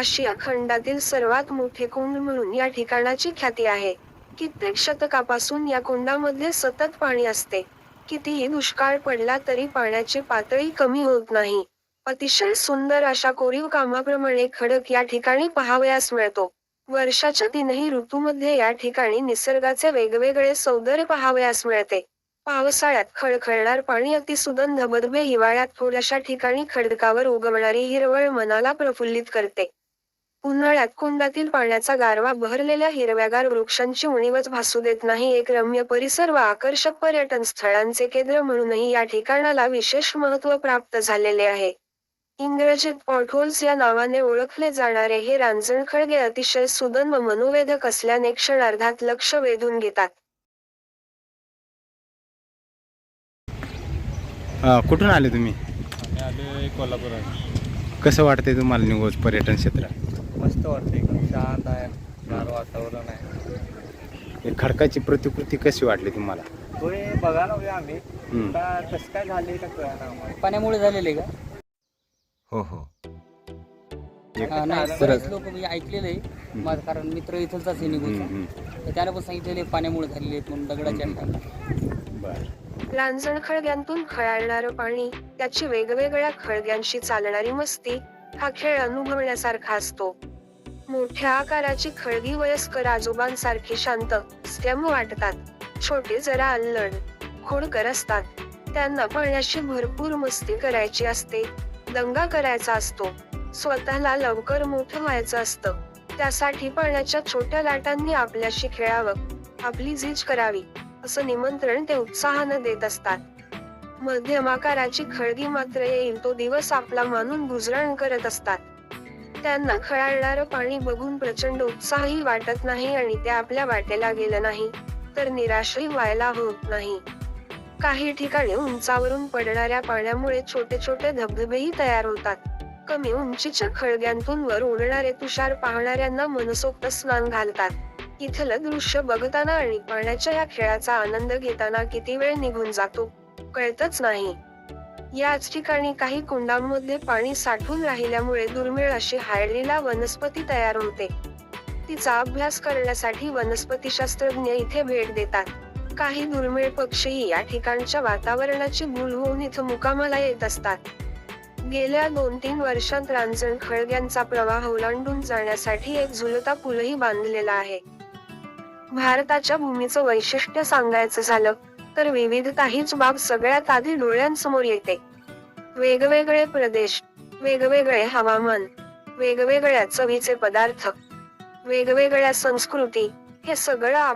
आशिया खंडातील सर्वात मोठे कुंड म्हणून या ठिकाणाची ख्याती आहे. कित्येक शतकापासून या कुंडामध्ये सतत पाणी असते. कितीही दुष्काळ पडला तरी पाण्याची पातळी कमी होत नाही. अतिशय सुंदर अशा कोरीव कामाप्रमाणे खडक या ठिकाणी पाहावयास मिळतो. वर्षाच्या 3ही ऋतूमध्ये या ठिकाणी निसर्गाचे वेगवेगळे सौंदर्य पाहावयास मिळते. पावसाळ्यात खळखळणार पाणी अतिसुगंध धबधबे, हिवाळ्यात थोड्याशा ठिकाणी खडकावर उगवणारी हिरवळ मनाला प्रफुल्लित करते. उन्हाळ्यात कुंडातील पाण्याचा गारवा बहरलेल्या हिरव्यागार वृक्षांची उणीवच भासू देत नाही. एक रम्य परिसर व आकर्षक पर्यटन स्थळांचे केंद्र म्हणूनही या ठिकाणाला विशेष महत्त्व प्राप्त झालेले आहे. इंग्रजीत पॉटहोल्स या नावाने ओळखले जाणारे हे रांजणखळगे अतिशय सुंदर व मनोवेधक असल्याने क्षणार्धात लक्ष वेधून घेतात. कुठून आले तुम्ही? आम्ही आले कोल्हापुरात. कसं वाटतंय तुम्हाला निघोज पर्यटन क्षेत्र? मस्त वाटतं, एकदम शांत आहे, गार वातावरण आहे. हे खडकाची प्रतिकृती कशी वाटली तुम्हाला? होय, बघायला होय आम्ही. का कसं काय झाले का कळना आम्हाला. पाण्यामुळे झालेले का? हो हो. नाही, बरेच लोक म्हणजे ऐकलेलं आहे. माझं कारण मित्र इथलचाच आहे निघूनचा, तर त्याला पण सांगितलेले पाण्यामुळे झालेले आहेत म्हणून दगडाच्या बर. रांजण खळग्यांतून खळाळणारं पाणी, त्याची वेगवेगळ्या खळग्यांशी चालणारी मस्ती, हा खेळ अनुभवण्यासारखा असतो. मोठ्या आकाराची खळगी वयस्कर आजोबांसारखी शांत, स्त्यम वाटतात. छोटे जरा अल्लड, खोडकर असतात. त्यांना पाण्याशी भरपूर मस्ती करायची असते, दंगा करायचा असतो. स्वतःला लवकर मोठं व्हायचं असतं. त्यासाठी पाण्याच्या छोट्या लाटांनी आपल्याशी खेळावं, आपली झीज करावी, असं निमंत्रण ते उत्साहानं देत असतात. मध्यम आकाराची खळगी मात्र येईल तो दिवस आपला मानून गुजरण करत असतात. त्यांना खळाळणारं पाणी बघून प्रचंड उत्साहही वाटत नाही आणि ते आपल्या वाटेला गेलं नाही तर निराशही व्हायला होत नाही. काही ठिकाणी उंचावरून पडणाऱ्या पाण्यामुळे छोटे छोटे धबधबेही तयार होतात. कमी उंचीच्या खळग्यांतून वर उडणारे तुषार पाहणाऱ्यांना मनसोक्त स्नान घालतात. इथलं दृश्य बघताना आणि पाण्याच्या या खेळाचा आनंद घेताना किती वेळ निघून जातो कळतच नाही. याच ठिकाणी काही कुंडांमध्ये पाणी साठून राहिल्यामुळे दुर्मिळ अशी हायड्रिला वनस्पती तयार होते. तिचा अभ्यास करण्यासाठी वनस्पतीशास्त्रज्ञ इथे भेट देतात. काही दुर्मिळ पक्षीही या ठिकाणच्या वातावरणाची भूल होऊन इथं मुक्कामाला येत असतात. गेल्या 2-3 वर्षांत रांजण खळग्यांचा प्रवाह ओलांडून जाण्यासाठी एक झुलता पूलही बांधलेला आहे. भारताच्या भूमीचं वैशिष्ट्य सांगायचं झालं तर विविधता हीच बाब सगळ्यात आधी डोळ्यांसमोर येते. वेगवेगळे प्रदेश, वेगवेगळे हवामान, वेगवेगळ्या चवीचे पदार्थ, वेगवेगळ्या संस्कृती, हे सगळं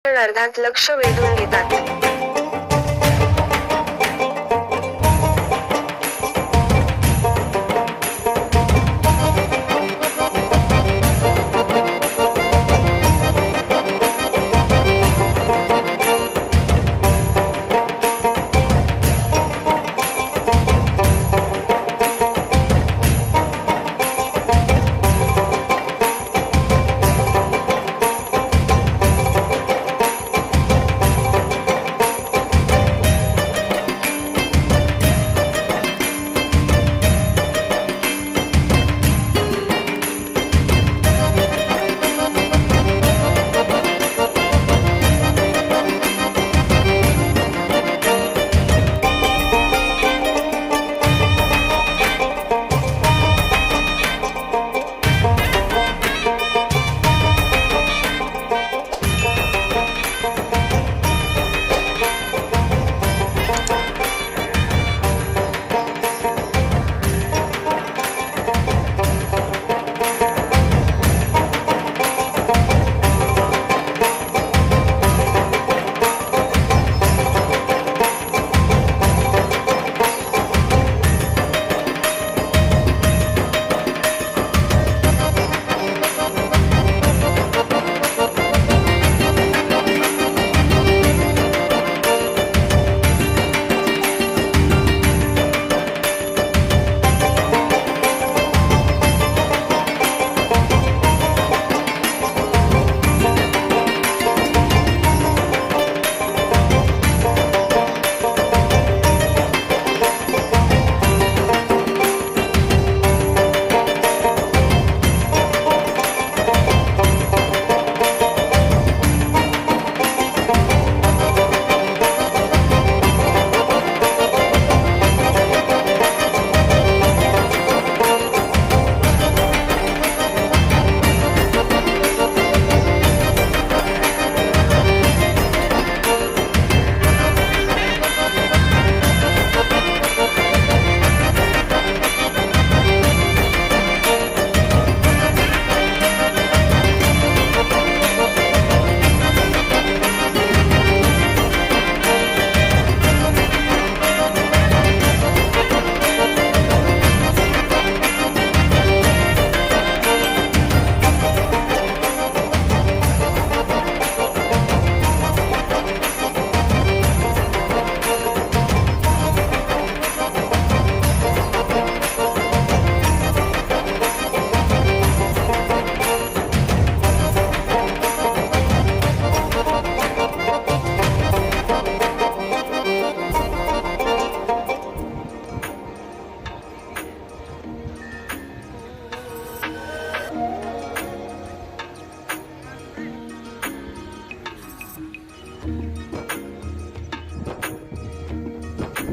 अर्धात लक्ष वेधून घेतात.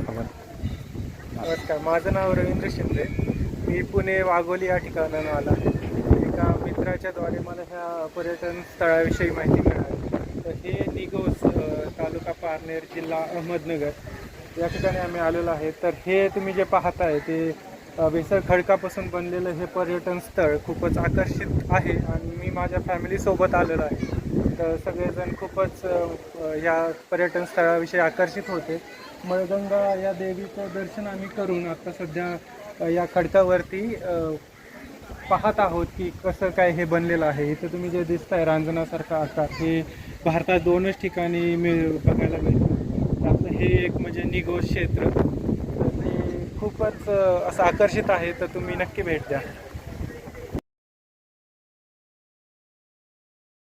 आपण नमस्कार, माझं नाव रवींद्र शिंदे. मी पुणे वाघोली या ठिकाणाहून आला आहे. एका मित्राच्या द्वारे मला ह्या पर्यटन स्थळाविषयी माहिती मिळाली. तर हे निगोस तालुका पारनेर, जिल्हा अहमदनगर या ठिकाणी आम्ही आलेलो आहे. तर हे तुम्ही जे पाहताय ते वेसळ खडकापासून बनलेलं हे पर्यटन स्थळ खूपच आकर्षित आहे आणि मी माझ्या फॅमिलीसोबत आलेलो आहे. तर सगळेजण खूपच या पर्यटन स्थळाविषयी आकर्षित होते. मळगंगा या देवीचं दर्शन आम्ही करून आता सध्या या खडकावरती पाहत आहोत की कसं काय हे बनलेलं आहे. इथं तुम्ही जे दिसताय रांजणासारखा आकार, हे भारतात 2च ठिकाणी बघायला मिळतं. त्यातलं हे एक म्हणजे निगोज क्षेत्र. तर ते खूपच असं आकर्षित आहे. तर तुम्ही नक्की भेट द्या.